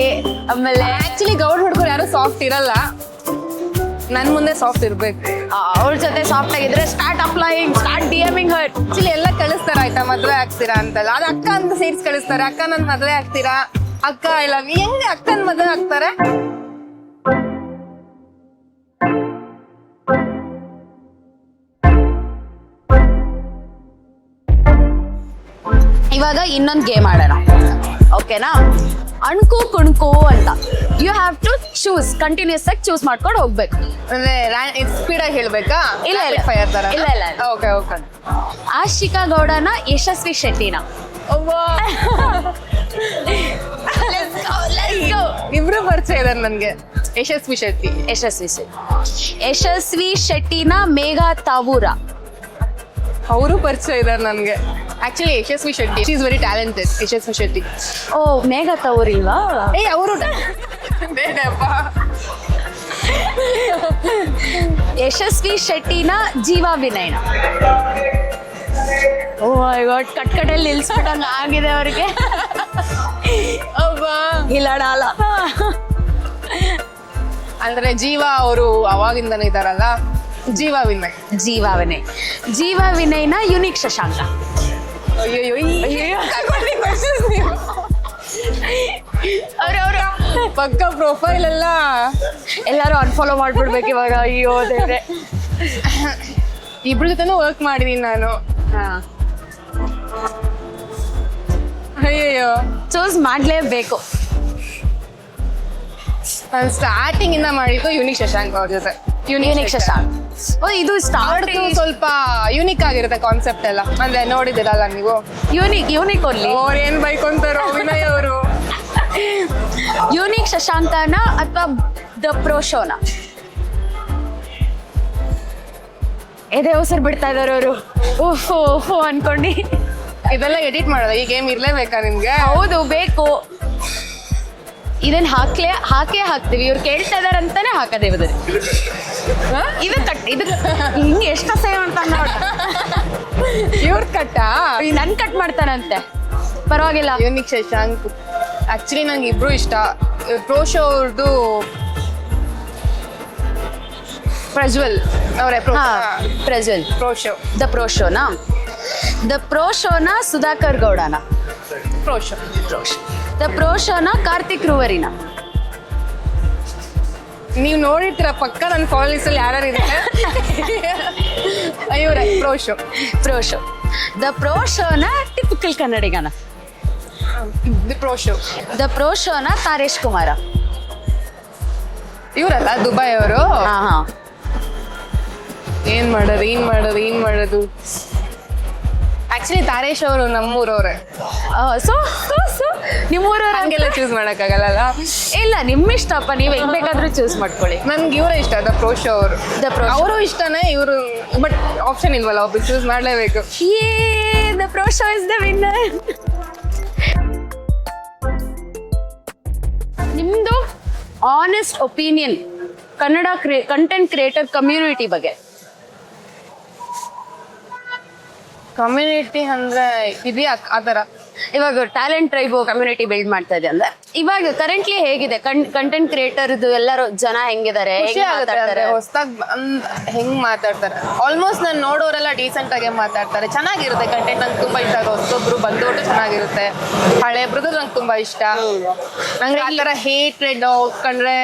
ಆಮೇಲೆ ಆಕ್ಚುಲಿ ಗೌಡ್ರ ಹುಡುಗರು ಯಾರು ಸಾಫ್ಟ್ ಇರಲ್ಲ, ನನ್ ಮುಂದೆ ಸಾಫ್ಟ್ ಇರ್ಬೇಕು. ಅವ್ರ ಜೊತೆ ಸಾಫ್ಟ್ ಆಗಿದ್ರೆ ಸ್ಟಾರ್ಟ್ ಅಪ್ಲೈಯಿಂಗ್, ಸ್ಟಾರ್ಟ್ ಡಿಎಮಿಂಗ್ ಹರ್. ಆಕ್ಚುಲಿ ಎಲ್ಲ ಕಳಿಸ್ತಾರ ಆಯ್ತಾ, ಮದ್ವೆ ಆಗ್ತೀರಾ ಅಂತಲ್ಲ, ಅದು ಅಕ್ಕ ಅಂತ ಸೇರಿಸಿ ಕಳಿಸ್ತಾರೆ. ಅಕ್ಕ ನನ್ ಮದ್ವೆ ಆಗ್ತೀರಾ, ಅಕ್ಕ ಐ ಲವ್ ಯು. ಹೆಂಗೆ ಅಕ್ಕನ ಮದ್ವೆ ಆಗ್ತಾರೆ? ಇವಾಗ ಇನ್ನೊಂದು ಗೇಮ್ ಆಡೋಣ, ಓಕೆನಾ? ಅಣ್ಕು ಕುಣ್ಕು ಅಂತ. You have to choose, continuous ಆಗಿ ಚೂಸ್ ಮಾಡ್ಕೊಂಡು ಹೋಗ್ಬೇಕು. ಅಂದ್ರೆ ಸ್ಪೀಡ್ ಆಗಿ ಹೇಳ್ಬೇಕಾ? ಇಲ್ಲ ಫೈರ್ ತರ? ಇಲ್ಲ. Okay okay. ಆಶಿಕಾ ಗೌಡನ, ಯಶಸ್ವಿ ಶೆಟ್ಟಿನ? ಇಬ್ರು ಪರಿಚಯ ಇದಾರೆ ನನ್ಗೆ. ಯಶಸ್ವಿ ಶೆಟ್ಟಿನ, ಮೇಘಾ ತಾವೂರ? ಅವರು ಪರಿಚಯ ಇದಾರೆ ನನ್ಗೆ. Actually Yashasvi Shetty, she is very talented. Yashasvi Shetty. Oh, Megha Tavoor ಇಲ್ವಾ? ಅವರು ಬೇಡಪ್ಪ. ಯಶಸ್ವಿ ಶೆಟ್ಟಿನ, ಜೀವಾ ವಿನಯ್ನ? ಓ ಮೈ ಗಾಡ್, ಕಟ್ಕಟಲ್ಲಿ ನಿಲ್ಸ್ಬಿಟ್ಟಂಗ ಆಗಿದೆ ಅವ್ರಿಗೆ. ಇಲ್ಲಡಲ್ಲ ಅಂದ್ರೆ ಜೀವಾ ಅವರು ಅವಾಗಿಂದನೇ ಇದಾರಲ್ಲ. ಜೀವಾ ವಿನಯ್ನ, ಯುನಿಕ್ ಶಶಾಂಕ? ಅವ್ರವ್ರ ಪಕ್ಕ ಪ್ರೊಫೈಲ್ ಎಲ್ಲರೂ ಅನ್ಫಾಲೋ ಮಾಡ್ಬಿಡ್ಬೇಕು ಇವಾಗ. ಅಯ್ಯೋ ದೇವ್ರೆ. ಇಬ್ರ ಜೊತೆನೂ ವರ್ಕ್ ಮಾಡಿದೀನಿ ನಾನು. ಅಯ್ಯೋ, ಚೂಸ್ ಮಾಡ್ಲೇಬೇಕು. ನಾನು ಸ್ಟಾರ್ಟಿಂಗ್ ಇಂದ ಮಾಡಿದ್ದು ಯುನಿಕ್ ಶಶಾಂಕ್ ಅವ್ರ ಜೊತೆ. ಯುನಿಕ್ ಶಶಾಂಕ್. ಓ, ಇದು ಸ್ಟಾರ್ಟ್ ಸ್ವಲ್ಪ ಯೂನಿಕ್ ಆಗಿರುತ್ತೆ ಕಾನ್ಸೆಪ್ಟ್ ಎಲ್ಲ. ಅಂದ್ರೆ ನೋಡಿದಿರಲ್ಲ ನೀವು, ಯೂನಿಕ್ ಓನ್ಲಿ. ಅವ್ರು ಏನ್ ಬೈಕೊಂತಾರೋ ವಿನಯ್ ಅವರು. ಯುನಿಕ್ ಶಶಾಂಕನ ಅಥವಾ ದ ಪ್ರೋ ಶೋನ? ಎದೆ ಉಸಿರು ಬಿಡ್ತಾ ಇದಾರೆ ಅವರು. ಓಹೋ ಅನ್ಕೊಂಡಿ. ಇದೆಲ್ಲ ಎಡಿಟ್ ಮಾಡೋದ? ಈ ಗೇಮ್ ಇರ್ಲೇಬೇಕಾ ನಿಮ್ಗೆ? ಹೌದು, ಬೇಕು. ಇದನ್ನ ಹಾಕೇ ಹಾಕ್ತಿವಿ. ಇವ್ರು ಕೇಳ್ತಾ ಇದಾರೆ ಅಂತಾನೆ ಹಾಕದೇ ಇದು ಹಿಂಗೆ ಎಷ್ಟು ಸೇವ್ ಅಂತ ನೋಡ. ಇವ್ರ ಕಟ್ಟಾ ನನ್ ಕಟ್ ಮಾಡ್ತಾನಂತೆ, ಪರವಾಗಿಲ್ಲ. ಯುನಿಕ್ ಶಶಾಂಕ್ ಆಕ್ಚುಲಿ ನಂಗೆ ಇಬ್ರು ಇಷ್ಟ. ಪ್ರೋ ಶೋ ಅವ್ರದ್ದು ಪ್ರಜ್ವಲ್ ಅವರೇ ಹಾ Prajwal. Pro show. The pro ಶೋನಾ? ದ ಪ್ರೋ ಶೋನ ಸುಧಾಕರ್ ಗೌಡನ? Pro show. ದ ಪ್ರೋ ಶೋನ ಕಾರ್ತಿಕ್ ರೂವರಿನ? ನೀವು ನೋಡಿರ್ತೀರ ಪಕ್ಕ ನನ್ನ ಫಾಲೋವರ್ಸ್ ಅಲ್ಲಿ ಯಾರು ಇದ್ದಾರೆ. ಇವರೇ pro show. Pro show. The pro ಶೋನ ಟಿಪಿಕಲ್ ಕನ್ನಡಿಗನ? The pro show. The pro ಶೋನ ತಾರೇಶ್ ಕುಮಾರ? ಇವರಲ್ಲ ದುಬೈ ಅವರು. ಹಾ ಹಾ. ಏನ್ ಮಾಡೋದು ಆಕ್ಚುಲಿ ತಾರೇಶ್ ಅವರು ನಮ್ಮೂರವ್ರೆ. ಸೊ ನಿಮ್ಮೂರವ್ರ ಹಂಗೆಲ್ಲ ಚೂಸ್ ಮಾಡಕ್ಕಾಗಲ್ಲ. ಇಲ್ಲ, ನಿಮ್ಮ ಇಷ್ಟಪ್ಪ, ನೀವು ಹೆಂಗ್ ಬೇಕಾದ್ರೂ ಚೂಸ್ ಮಾಡ್ಕೊಳ್ಳಿ. ನನ್ಗೆ ಇವರೇ ಇಷ್ಟ, ದ ಪ್ರೋ ಶೋ ಅವರು. ದ ಪ್ರೋ ಅವರು ಇಷ್ಟನೇ ಇವರು, ಬಟ್ ಆಪ್ಷನ್ ಇಲ್ವಲ್ಲ, ಒಬ್ಬರು ಚೂಸ್ ಮಾಡ್ಲೇಬೇಕು. The pro show is the winner. ನಿಮ್ದು honest opinion Kannada content creator community ಬಗ್ಗೆ? ಕಮ್ಯುನಿಟಿ ಅಂದ್ರೆ ಇದೆಯಾ ಆ ಥರ? ಇವಾಗ ಟ್ಯಾಲೆಂಟ್ ಟ್ರೈಬು ಕಮ್ಯುನಿಟಿ ಬಿಲ್ಡ್ ಮಾಡ್ತಾ ಇದೆ ಅಂದ್ರೆ ಇವಾಗ ಕರೆಂಟ್ಲಿ ಹೇಗಿದೆ ಕಂಟೆಂಟ್ ಕ್ರಿಯೇಟರ್ದು ಎಲ್ಲರೂ ಜನ ಹೆಂಗಿದ್ದಾರೆ? ಖುಷಿ ಆಗುತ್ತೆ ಅಂದ್ರೆ ಹೊಸದಾಗಿ ಹೆಂಗ್ ಮಾತಾಡ್ತಾರೆ. ಆಲ್ಮೋಸ್ಟ್ ನಾನು ನೋಡೋರೆಲ್ಲ ಡೀಸೆಂಟ್ ಆಗಿ ಮಾತಾಡ್ತಾರೆ, ಚೆನ್ನಾಗಿರುತ್ತೆ ಕಂಟೆಂಟ್. ನಂಗೆ ತುಂಬಾ ಇಷ್ಟ. ಹೊಸೊಬ್ರು ಬಂದೋಟು ಚೆನ್ನಾಗಿರುತ್ತೆ, ಹಳೆಬ್ರದ್ದು ನಂಗೆ ತುಂಬಾ ಇಷ್ಟ. ನಂಗೆ ಆ ಥರ ಹೇಟ್ರೆಡ್ ಕಂಡ್ರೆ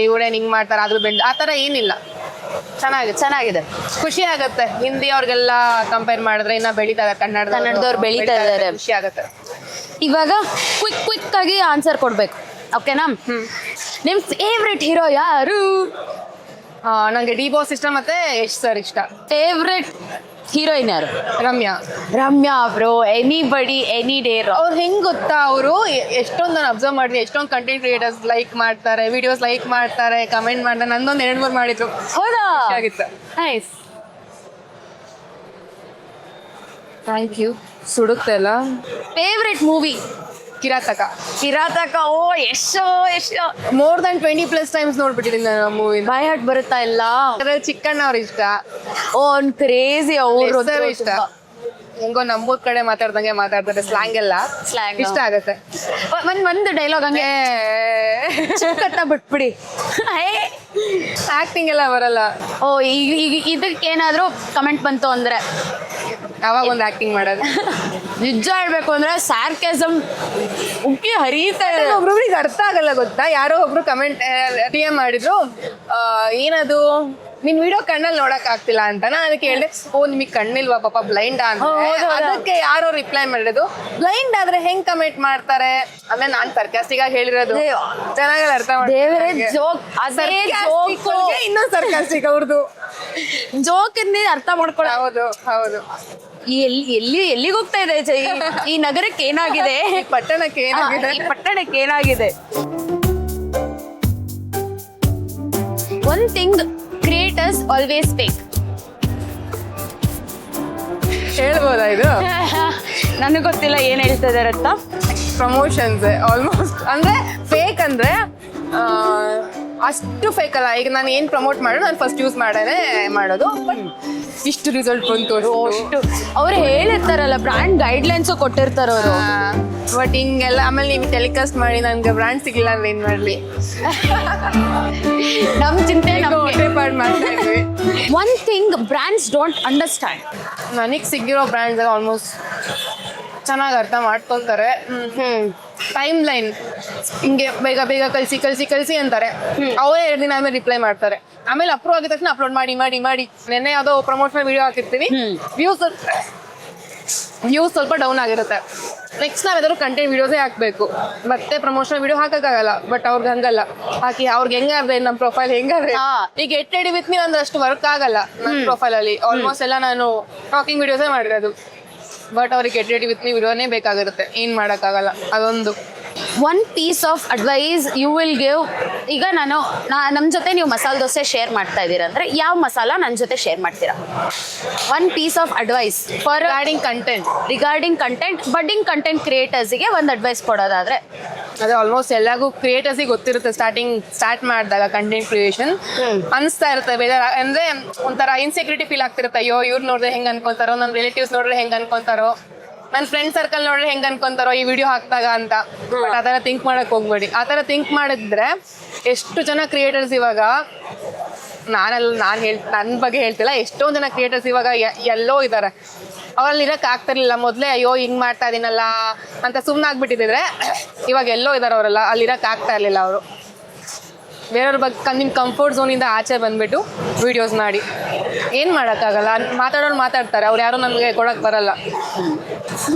ಇವ್ರೇನ್ ಹಿಂಗ್ ಮಾಡ್ತಾರೆ ಅದ್ರ ಬೆಂಡ್ ಆ ಥರ ಏನಿಲ್ಲ. ಚೆನ್ನಾಗಿದೆ, ಖುಷಿ ಆಗುತ್ತೆ. ಹಿಂದಿ ಅವ್ರಿಗೆಲ್ಲ ಕಂಪೇರ್ ಮಾಡಿದ್ರೆ ಇನ್ನ ಬೆಳೀತಾರೆ, ಕನ್ನಡದವ್ರು ಬೆಳೀತಾ ಇದ್ದಾರೆ, ಖುಷಿ ಆಗುತ್ತೆ. ಇವಾಗ ಕ್ವಿಕ್ ಆಗಿ ಆನ್ಸರ್ ಕೊಡ್ಬೇಕು, ಓಕೆನಾ? ನಿಮ್ ಫೇವ್ರೆಟ್ ಹೀರೋ ಯಾರು? ನಂಗೆ ಡಿ ಬಾಸ್ ಇಷ್ಟ, ಮತ್ತೆ ಯಶ್ ಸರ್ ಇಷ್ಟ. ಫೇವ್ರೆಟ್ ಹೀರೋಯಿನ್ ಯಾರು? Ramya bro. Anybody any day. ಅವ್ರು ಹೆಂಗ್ ಗೊತ್ತಾ, ಅವರು ಎಷ್ಟೊಂದು ನಾನು ಅಬ್ಸರ್ವ್ ಮಾಡಿದ್ವಿ, ಎಷ್ಟೊಂದು ಕಂಟೆಂಟ್ ಕ್ರಿಯೇಟರ್ಸ್ ಲೈಕ್ ಮಾಡ್ತಾರೆ, ವಿಡಿಯೋಸ್ ಲೈಕ್ ಮಾಡ್ತಾರೆ, ಕಮೆಂಟ್ ಮಾಡ್ತಾರೆ. ನಂದೊಂದು 2-3 ಮಾಡಿದ್ರು. ಹೌದಾ? ಆಗಿತ್ತು. ನೈಸ್. Thank you. ಸುಡುತ್ತೆ ಅಲ್ಲ. Favourite movie? ಕಿರಾತಕ. ಓ ಎಷ್ಟೋ ಮೋರ್ ದನ್ 20+ ಟೈಮ್ಸ್ ನೋಡ್ಬಿಟ್ಟಿದ್ದೀನಿ ನಾನು ಆ ಮೂವಿ. ಬೈ ಹಾರ್ಟ್ ಬರುತ್ತಾ ಇಲ್ಲ? ಅದ್ರಲ್ಲಿ ಚಿಕ್ಕಣ್ಣ ಅವ್ರ ಇಷ್ಟ. ಓನ್ ಕ್ರೇಜಿ ಅವರು ಇಷ್ಟ. ಹೆಂಗೋ ನಮ್ಮೂರ್ ಕಡೆ ಮಾತಾಡ್ದಂಗೆ ಮಾತಾಡ್ತಾರೆ, ಸ್ಲ್ಯಾಂಗ್ ಎಲ್ಲ ಇಷ್ಟ ಆಗುತ್ತೆ. ಒಂದು ಡೈಲಾಗ್ ಹಂಗೆ ಚಿಕ್ಕತ್ತ ಬಿಟ್ಬಿಡಿ. ಆಕ್ಟಿಂಗ್ ಎಲ್ಲ ಬರಲ್ಲ. ಓ ಈಗ ಇದಕ್ಕೇನಾದ್ರೂ ಕಮೆಂಟ್ ಬಂತು ಅಂದ್ರೆ ಅವಾಗ ಒಂದು ಆಕ್ಟಿಂಗ್ ಮಾಡೋದು. ನಿಜ ಹೇಳ್ಬೇಕು ಅಂದ್ರೆ ಸಾರ್ಕ್ಯಾಸಮ್ ಉಕ್ಕಿ ಹರಿತಾ ಇದೆ. ಒಬ್ರೊಬ್ರಿಗೆ ಅರ್ಥ ಆಗಲ್ಲ ಗೊತ್ತಾ. ಯಾರೋ ಒಬ್ರು ಕಮೆಂಟ್ DM ಮಾಡಿದ್ರು, ಏನದು ನಿನ್ ವಿಡಿಯೋ ಕಣ್ಣಲ್ಲಿ ನೋಡಕ್ ಆಗ್ತಿಲ್ಲ ಅಂತ. ನಾನು ಅದಕ್ಕೆ ಹೇಳಿದೆ, ಓ ನಿಮಗೆ ಕಣ್ಣಿಲ್ವಾ ಪಾಪ, ಬ್ಲೈಂಡ್ ಅಂದ್ರೆ. ಅದಕ್ಕೆ ಯಾರೋ ರಿಪ್ಲೈ ಮಾಡಿರೋದು, ಬ್ಲೈಂಡ್ ಆದ್ರೆ ಹೆಂಗ್ ಕಮೆಂಟ್ ಮಾಡ್ತಾರೆ ಅಂದ್ರೆ ನಾನ್ ಸರ್ಕಾಸ್ಟಿಕ್ ಆಗಿ ಹೇಳಿರೋದು. ಚೆನ್ನಾಗಲ್ಲ ಅರ್ಥ ದೇವರೇ ಜೋಕ್. ಅದೇ ಜೋಕ್ ಇನ್ನೂ ಸರ್ಕಾಸ್ಟಿಕ್ ಅವ್ರದ್ದು ಜೋಕ್ ಅರ್ಥ ಮಾಡ್ಕೊಳ್ಳೋ. ಹೌದು. ಎಲ್ಲಿಗೆ ಹೋಗ್ತಾ ಇದೆ ಈ ನಗರಕ್ಕೆ? ಏನಾಗಿದೆ? ಈ ಪಟ್ಟಣಕ್ಕೆ ಏನಾಗಿದೆ? One thing creators always fake. ಹೇಳ್ಬೋದಾ ಇದು? ನನಗೆ ಗೊತ್ತಿಲ್ಲ ಏನ್ ಹೇಳ್ತಾ ಇದಾರೆ ಅಂತ. ಪ್ರಮೋಷನ್ಸ್ ಆಲ್ಮೋಸ್ಟ್ ಅಂದ್ರೆ ಫೇಕ್ ಅಂದ್ರೆ ಅಷ್ಟು ಫೇಕ್ ಅಲ್ಲ. ಈಗ ನಾನು ಏನ್ ಪ್ರಮೋಟ್ ಮಾಡೋದು, ನಾನು ಫಸ್ಟ್ ಯೂಸ್ ಮಾಡೋದು. ಬಟ್ ಇಷ್ಟು ರಿಸಲ್ಟ್ ಬಂತು ಅಷ್ಟು ಅವ್ರು ಹೇಳಿರ್ತಾರಲ್ಲ, ಬ್ರ್ಯಾಂಡ್ ಗೈಡ್ಲೈನ್ಸ್ ಕೊಟ್ಟಿರ್ತಾರ ಅವರು. ಬಟ್ ಹಿಂಗೆಲ್ಲ ಆಮೇಲೆ ನೀವು ಟೆಲಿಕಾಸ್ಟ್ ಮಾಡಿ ನನ್ಗೆ ಬ್ರ್ಯಾಂಡ್ ಸಿಗ್ಲಿಲ್ಲ ಅಂದ್ರೆ ಏನ್ ಮಾಡ್ಲಿ? ನಮ್ ಚಿಂತೆ ಮಾಡ್ತಾ ಇದ್ವಿ. One thing brands don't understand. ನನಗೆ ಸಿಗಿರೋ ಬ್ರ್ಯಾಂಡ್ಸ್ ಆಲ್ಮೋಸ್ಟ್ ಚೆನ್ನಾಗಿ ಅರ್ಥ ಮಾಡ್ಕೊತಾರೆ. ಟೈಮ್ ಲೈನ್ ಹಿಂಗೆ ಬೇಗ ಕಳಿಸಿ ಅಂತಾರೆ. ಅವರೇ 2 ದಿನ ಆಮೇಲೆ ರಿಪ್ಲೈ ಮಾಡ್ತಾರೆ. ಆಮೇಲೆ ಅಪ್ರೂವ್ ಆಗಿದ ತಕ್ಷಣ ಅಪ್ಲೋಡ್ ಮಾಡಿ. ನೆನ್ನೆ ಯಾವುದೋ ಪ್ರಮೋಷನಲ್ ವಿಡಿಯೋ ಹಾಕಿರ್ತೀವಿ, ವ್ಯೂಸ್ ಸ್ವಲ್ಪ ಡೌನ್ ಆಗಿರುತ್ತೆ. ನೆಕ್ಸ್ಟ್ ನಾವೇದಾದ್ರು ಕಂಟೆಂಟ್ ವಿಡಿಯೋಸೇ ಹಾಕಬೇಕು, ಮತ್ತೆ ಪ್ರಮೋಷನಲ್ ವಿಡಿಯೋ ಹಾಕಕ್ಕಾಗಲ್ಲ. ಬಟ್ ಅವ್ರಿಗೆ ಹಂಗಲ್ಲ, ಹಾಕಿ ಅವ್ರಿಗೆ ಹೆಂಗಾದ್ರೆ ನಮ್ಮ ಪ್ರೊಫೈಲ್ ಹೆಂಗಾದ್ರೆ ಈಗ ಗೆಟ್ ರೆಡಿ ವಿತ್ ಮೀ ಅಂದ್ರೆ ಅಷ್ಟು ವರ್ಕ್ ಆಗಲ್ಲ ನನ್ನ ಪ್ರೊಫೈಲ್ ಅಲ್ಲಿ. ಆಲ್ಮೋಸ್ಟ್ ಎಲ್ಲ ನಾನು ಟಾಕಿಂಗ್ ವಿಡಿಯೋಸೇ ಮಾಡಿರೋದು. ಬಟ್ ಅವ್ರಿಗೆ ಗೆಟ್ ರೆಡಿ ವಿತ್ ಮೀ ವಿಡಿಯೋನೇ ಬೇಕಾಗಿರುತ್ತೆ, ಏನ್ ಮಾಡೋಕ್ಕಾಗಲ್ಲ. ಅದೊಂದು one piece of advice you will give. ಈಗ ನಮ್ಮ ಜೊತೆ ನೀವು ಮಸಾಲೆ ದೋಸೆ ಶೇರ್ ಮಾಡ್ತಾ ಇದ್ದೀರಾ ಅಂದ್ರೆ ಯಾವ ಮಸಾಲ ನನ್ನ ಜೊತೆ ಶೇರ್ ಮಾಡ್ತೀರಾ? One piece of advice for regarding content budding content ಕ್ರಿಯೇಟರ್ಸ್ಗೆ ಒಂದು ಅಡ್ವೈಸ್ ಕೊಡೋದಾದ್ರೆ? ಅದೇ ಆಲ್ಮೋಸ್ಟ್ ಎಲ್ಲರಿಗೂ ಕ್ರಿಯೇಟರ್ಸಿಗೆ ಗೊತ್ತಿರುತ್ತೆ, ಸ್ಟಾರ್ಟ್ ಮಾಡಿದಾಗ ಕಂಟೆಂಟ್ ಕ್ರಿಯೇಷನ್ ಅನಿಸ್ತಾ ಇರುತ್ತೆ ಬೇಜಾರು. ಅಂದ್ರೆ ಒಂಥರ ಇನ್ಸೆಕ್ಯೂರಿಟಿ ಫೀಲ್ ಆಗ್ತಿರುತ್ತೆ. ಅಯ್ಯೋ ಇವ್ರು ನೋಡಿದ್ರೆ ಹೆಂಗ್ ಅನ್ಕೊಂತಾರೋ, ನನ್ನ ರಿಲೇಟಿವ್ಸ್ ನೋಡಿದ್ರೆ ಹೆಂಗ್ ಅನ್ಕೊಂತಾರೋ, ನನ್ನ ಫ್ರೆಂಡ್ ಸರ್ಕಲ್ ನೋಡ್ರೆ ಹೆಂಗ್ ಅನ್ಕೊಂತಾರೋ ಈ ವಿಡಿಯೋ ಹಾಕ್ದಾಗ ಅಂತ. ಬಟ್ ಆ ಥರ ಥಿಂಕ್ ಮಾಡಕ್ ಹೋಗ್ಬೇಡಿ. ಆ ಥರ ಥಿಂಕ್ ಮಾಡಿದ್ರೆ ಎಷ್ಟು ಜನ ಕ್ರಿಯೇಟರ್ಸ್ ಇವಾಗ ನನ್ನ ಬಗ್ಗೆ ಹೇಳ್ತಿಲ್ಲ, ಎಷ್ಟೊಂದು ಜನ ಕ್ರಿಯೇಟರ್ಸ್ ಇವಾಗ ಎಲ್ಲೋ ಇದ್ದಾರೆ. ಅವರಲ್ಲಿ ಇರಕ್ಕೆ ಆಗ್ತಿರ್ಲಿಲ್ಲ ಮೊದಲೇ, ಅಯ್ಯೋ ಹಿಂಗ್ ಮಾಡ್ತಾ ಇದೀನಲ್ಲ ಅಂತ ಸುಮ್ಮನಾಗ್ಬಿಟ್ಟಿದ್ರೆ ಇವಾಗ ಎಲ್ಲೋ ಇದ್ದಾರೆ ಅವರೆಲ್ಲ, ಅಲ್ಲಿ ಇರಕ್ಕೆ ಆಗ್ತಾ ಇರಲಿಲ್ಲ ಅವರು. ಬೇರೆಯವ್ರ ಬಗ್ಗೆ ನಿಮ್ಮ ಕಂಫರ್ಟ್ ಝೋನಿಂದ ಆಚೆ ಬಂದ್ಬಿಟ್ಟು ವಿಡಿಯೋಸ್ ಮಾಡಿ ಏನು ಮಾಡೋಕ್ಕಾಗಲ್ಲ. ಮಾತಾಡೋರು ಮಾತಾಡ್ತಾರೆ, ಅವ್ರು ಯಾರು ನಮಗೆ ಕೊಡೋಕ್ಕೆ ಬರಲ್ಲ.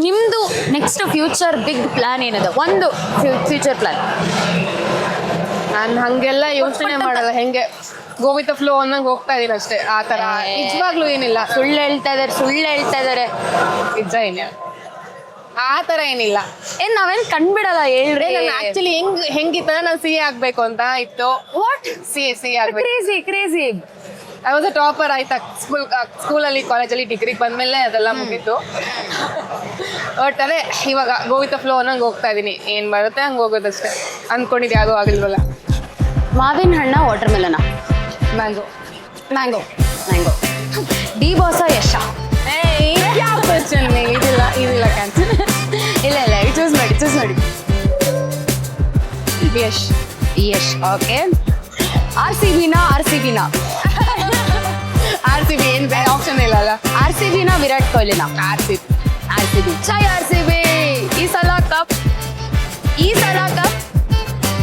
ನಿಮ್ಮದು ನೆಕ್ಸ್ಟ್ ಫ್ಯೂಚರ್ ಬಿಗ್ ಪ್ಲಾನ್ ಏನದ? ಒಂದು ಫ್ಯೂಚರ್ ಪ್ಲಾನ್. ನಾನು ಹಾಗೆಲ್ಲ ಯೋಚನೆ ಮಾಡಲ್ಲ, ಹೆಂಗೆ ಗೋ ವಿತ್ ದ ಫ್ಲೋ ಅನ್ನಂಗೆ ಹೋಗ್ತಾ ಇದೀನಿ ಅಷ್ಟೇ. ಆ ಥರ ನಿಜವಾಗ್ಲೂ ಏನಿಲ್ಲ. ಸುಳ್ಳು ಹೇಳ್ತಾ ಇದಾರೆ. ನಿಜ ಏನಿಲ್ಲ, ಆ ಥರ ಏನಿಲ್ಲ. ನಾವೇನು ಕಂಡ್ಬಿಡಲ್ಲ, ಹೇಳ್ರಿ. ನಾನು ಆ್ಯಕ್ಚುಲಿ ಹೆಂಗಿತ್ತ, ನಾನು ಸಿ ಎ ಆಗಬೇಕು ಅಂತ ಇತ್ತು. ವಾಟ್? ಸಿ ಆಗಬೇಕು. Crazy. I was a topper. ಆಯ್ತಾ ಸ್ಕೂಲಲ್ಲಿ ಕಾಲೇಜಲ್ಲಿ ಡಿಗ್ರಿಗೆ ಬಂದಮೇಲೆ ಅದೆಲ್ಲ ಮುಗೀತು. ಬಟ್ ಅದೇ ಇವಾಗ ಗೋ ವಿತ್ ದ ಫ್ಲೋ ಅನ್ನಂಗೆ ಹೋಗ್ತಾ ಇದ್ದೀನಿ. ಏನು ಬರುತ್ತೆ ಹಂಗೆ ಹೋಗೋದಷ್ಟೇ. ಅಂದ್ಕೊಂಡಿದ್ದು ಯಾವುದೂ ಆಗಿಲ್ವಲ್ಲ. ಮಾವಿನ ಹಣ್ಣ, ವಾಟರ್ ಮೆಲನ? ಮ್ಯಾಂಗೋ. ಡಿ ಬಾಸ ಯಶ? ಯಾವ ಕ್ವಶನ್? ಇದಿಲ್ಲ ಕ್ಯಾನ್ಸಲ್. ಇಲ್ಲ ಚೂಸ್ ಮಾಡಿ. ಯಶ್. ಓಕೆ. ಆರ್ ಸಿ ಬಿನ? RCB ಏನು ಬೇರೆ ಆಪ್ಷನ್ ಇಲ್ಲ ಅಲ್ಲ. RCBನ ವಿರಾಟ್ ಕೊಹ್ಲಿನ? RCB. ಜೈ RCB. ಈ ಸಲ ಕಪ್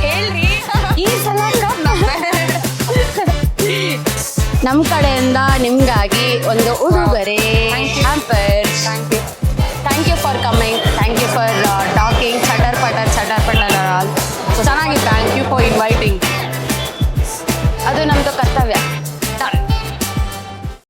ಹೇಳ್ರಿ. ಈ ಸಲ ಕಪ್ ನಮ್ಮ ಕಡೆಯಿಂದ ನಿಮ್ಗಾಗಿ ಒಂದು ಉಡುಗೊರೆ. Thank you for coming. Thank you for talking. Chatter patter ಚೆನ್ನಾಗಿತ್ತು. Thank you for inviting. ಅದು ನಮ್ಮದು ಕರ್ತವ್ಯ.